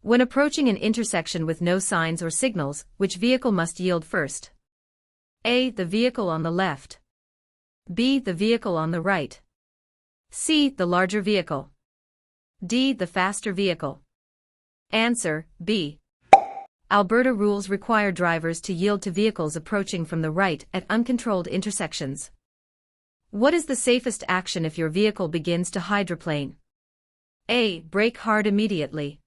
When approaching an intersection with no signs or signals, which vehicle must yield first? A. The vehicle on the left. B. The vehicle on the right. C. The larger vehicle. D. The faster vehicle. Answer, B. Alberta rules require drivers to yield to vehicles approaching from the right at uncontrolled intersections. What is the safest action if your vehicle begins to hydroplane? A. Brake hard immediately.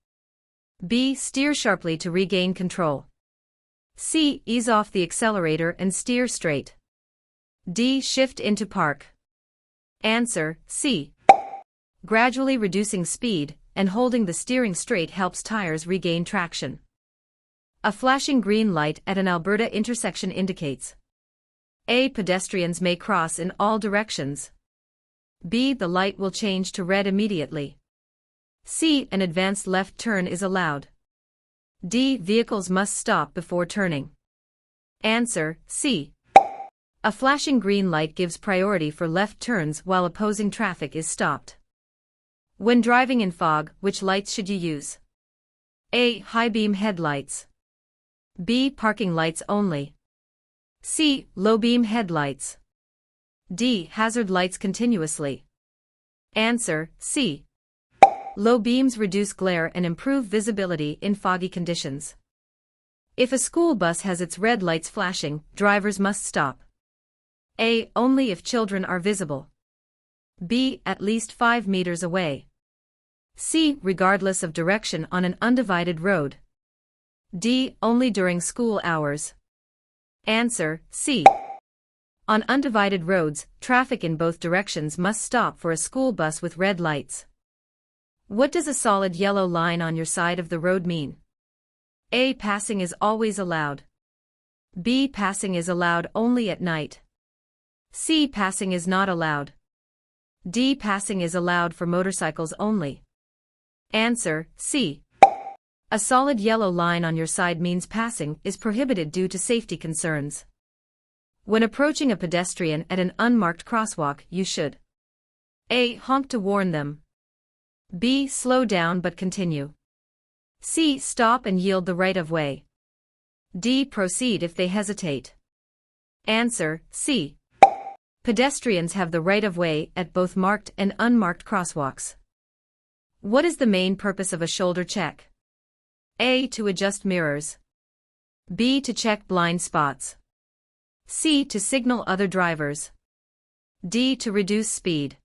B. Steer sharply to regain control. C. Ease off the accelerator and steer straight. D. Shift into park. Answer, C. Gradually reducing speed and holding the steering straight helps tires regain traction. A flashing green light at an Alberta intersection indicates: A. Pedestrians may cross in all directions. B. The light will change to red immediately. C. An advanced left turn is allowed. D. Vehicles must stop before turning. Answer, C. A flashing green light gives priority for left turns while opposing traffic is stopped. When driving in fog, which lights should you use? A. High beam headlights. B. Parking lights only. C. Low beam headlights. D. Hazard lights continuously. Answer, C. Low beams reduce glare and improve visibility in foggy conditions. If a school bus has its red lights flashing, drivers must stop. A. Only if children are visible. B. At least 5 meters away. C. Regardless of direction on an undivided road. D. Only during school hours. Answer, C. On undivided roads, traffic in both directions must stop for a school bus with red lights. What does a solid yellow line on your side of the road mean? A. Passing is always allowed. B. Passing is allowed only at night. C. Passing is not allowed. D. Passing is allowed for motorcycles only. Answer, C. A solid yellow line on your side means passing is prohibited due to safety concerns. When approaching a pedestrian at an unmarked crosswalk, you should: A. Honk to warn them. B. Slow down but continue. C. Stop and yield the right-of-way. D. Proceed if they hesitate. Answer, C. Pedestrians have the right-of-way at both marked and unmarked crosswalks. What is the main purpose of a shoulder check? A. To adjust mirrors. B. To check blind spots. C. To signal other drivers. D. To reduce speed.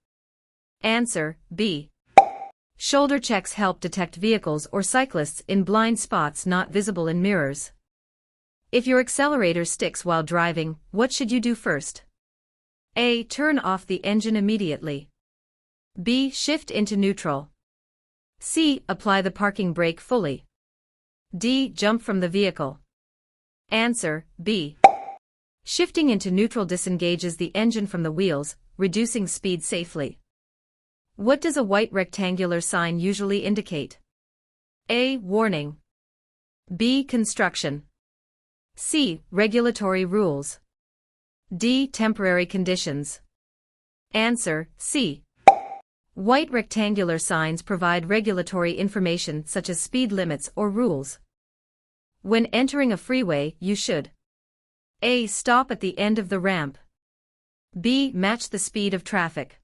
Answer, B. Shoulder checks help detect vehicles or cyclists in blind spots not visible in mirrors. If your accelerator sticks while driving, what should you do first? A. Turn off the engine immediately. B. Shift into neutral. C. Apply the parking brake fully. D. Jump from the vehicle. Answer, B. Shifting into neutral disengages the engine from the wheels, reducing speed safely. What does a white rectangular sign usually indicate? A. Warning. B. Construction. C. Regulatory rules. D. Temporary conditions. Answer, C. White rectangular signs provide regulatory information such as speed limits or rules. When entering a freeway, you should: A. Stop at the end of the ramp. B. Match the speed of traffic.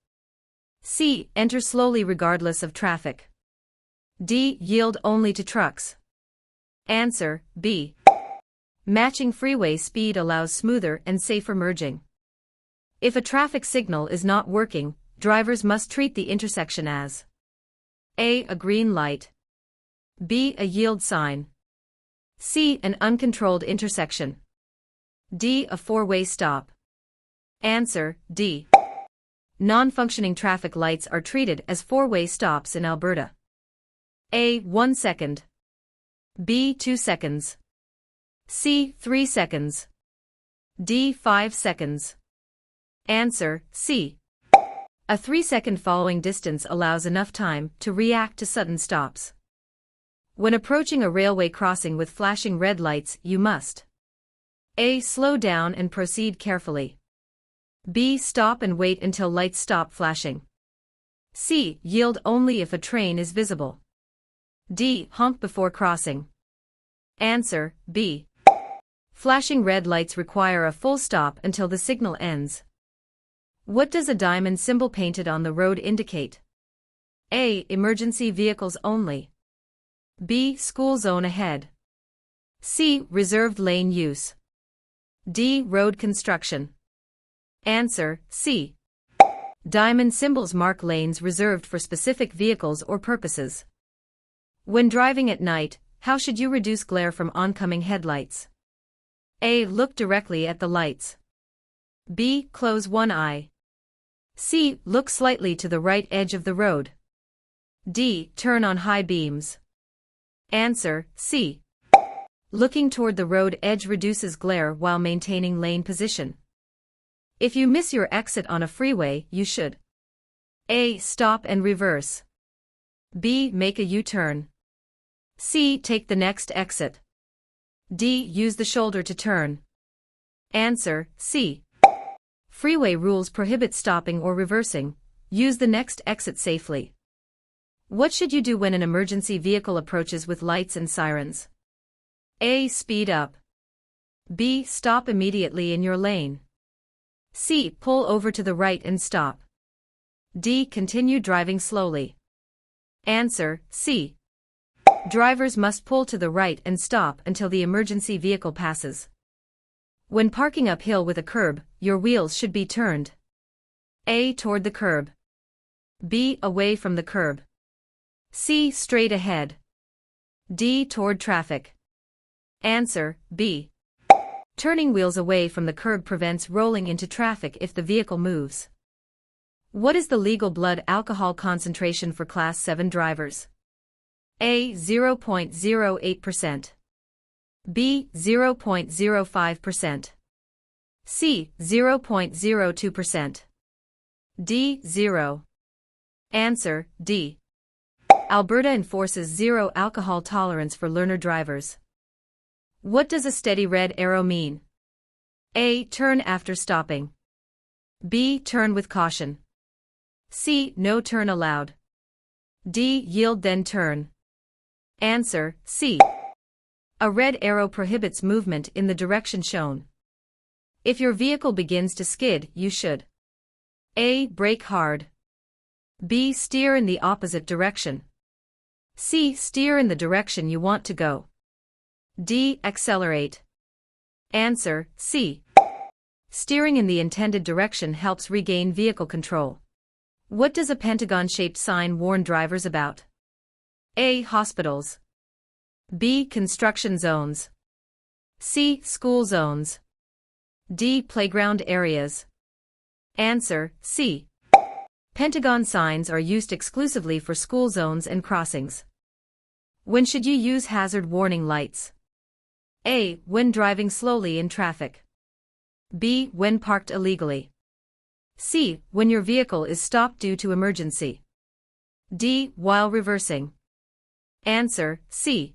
C. Enter slowly regardless of traffic. D. Yield only to trucks. Answer, B. Matching freeway speed allows smoother and safer merging. If a traffic signal is not working, drivers must treat the intersection as: A. A green light. B. A yield sign. C. An uncontrolled intersection. D. A four-way stop. Answer, D. Non-functioning traffic lights are treated as four-way stops in Alberta. A. 1 second. B. 2 seconds. C. 3 seconds. D. 5 seconds. Answer, C. A 3-second following distance allows enough time to react to sudden stops. When approaching a railway crossing with flashing red lights, you must: A. Slow down and proceed carefully. B. Stop and wait until lights stop flashing. C. Yield only if a train is visible. D. Honk before crossing. Answer, B. Flashing red lights require a full stop until the signal ends. What does a diamond symbol painted on the road indicate? A. Emergency vehicles only. B. School zone ahead. C. Reserved lane use. D. Road construction. Answer, C. Diamond symbols mark lanes reserved for specific vehicles or purposes. When driving at night, how should you reduce glare from oncoming headlights? A. Look directly at the lights. B. Close one eye. C. Look slightly to the right edge of the road. D. Turn on high beams. Answer, C. Looking toward the road edge reduces glare while maintaining lane position. If you miss your exit on a freeway, you should A. Stop and reverse. B. Make a U-turn. C. Take the next exit. D. Use the shoulder to turn. Answer, C. Freeway rules prohibit stopping or reversing. Use the next exit safely. What should you do when an emergency vehicle approaches with lights and sirens? A. Speed up. B. Stop immediately in your lane. C. Pull over to the right and stop. D. Continue driving slowly. Answer, C. Drivers must pull to the right and stop until the emergency vehicle passes. When parking uphill with a curb, your wheels should be turned. A. Toward the curb. B. Away from the curb. C. Straight ahead. D. Toward traffic. Answer, B. Turning wheels away from the curb prevents rolling into traffic if the vehicle moves. What is the legal blood alcohol concentration for Class 7 drivers? A. 0.08%. B. 0.05%. C. 0.02%. D. 0. Answer, D. Alberta enforces zero alcohol tolerance for learner drivers. What does a steady red arrow mean? A. Turn after stopping. B. Turn with caution. C. No turn allowed. D. Yield then turn. Answer, C. A red arrow prohibits movement in the direction shown. If your vehicle begins to skid, you should A. Brake hard. B. Steer in the opposite direction. C. Steer in the direction you want to go. D. Accelerate. Answer, C. Steering in the intended direction helps regain vehicle control. What does a pentagon-shaped sign warn drivers about? A. Hospitals. B. Construction zones. C. School zones. D. Playground areas. Answer, C. Pentagon signs are used exclusively for school zones and crossings. When should you use hazard warning lights? A. When driving slowly in traffic. B. When parked illegally. C. When your vehicle is stopped due to emergency. D. While reversing. Answer, C.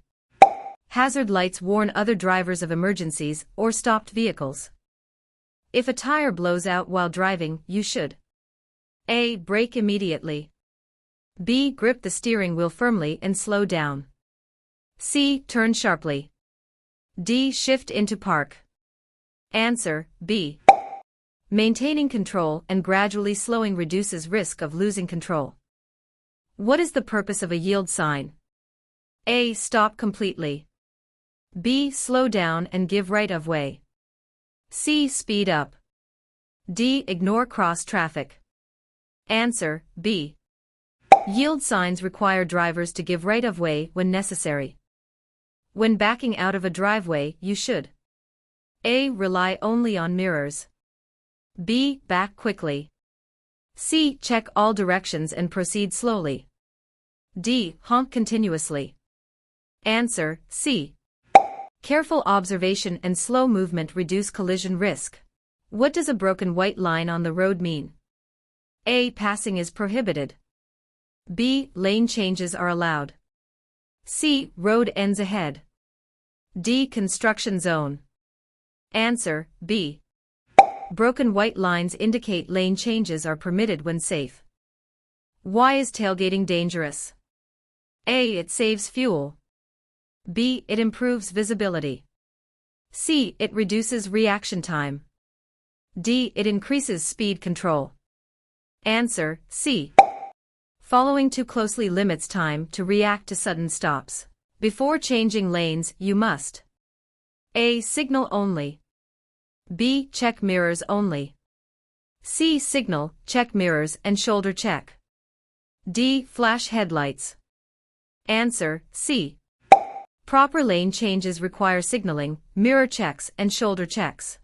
Hazard lights warn other drivers of emergencies or stopped vehicles. If a tire blows out while driving, you should A. Brake immediately. B. Grip the steering wheel firmly and slow down. C. Turn sharply. D. Shift into park. Answer, B. Maintaining control and gradually slowing reduces risk of losing control. What is the purpose of a yield sign? A. Stop completely. B. Slow down and give right of way. C. Speed up. D. Ignore cross traffic. Answer, B. Yield signs require drivers to give right of way when necessary. When backing out of a driveway, you should A. Rely only on mirrors. B. Back quickly. C. Check all directions and proceed slowly. D. Honk continuously. Answer, C. Careful observation and slow movement reduce collision risk. What does a broken white line on the road mean? A. Passing is prohibited. B. Lane changes are allowed. C. Road ends ahead. D. Construction zone. Answer, B. Broken white lines indicate lane changes are permitted when safe. Why is tailgating dangerous? A. It saves fuel. B. It improves visibility. C. It reduces reaction time. D. It increases speed control. Answer, C. Following too closely limits time to react to sudden stops. Before changing lanes, you must A. Signal only. B. Check mirrors only. C. Signal, check mirrors and shoulder check. D. Flash headlights. Answer, C. Proper lane changes require signaling, mirror checks and shoulder checks.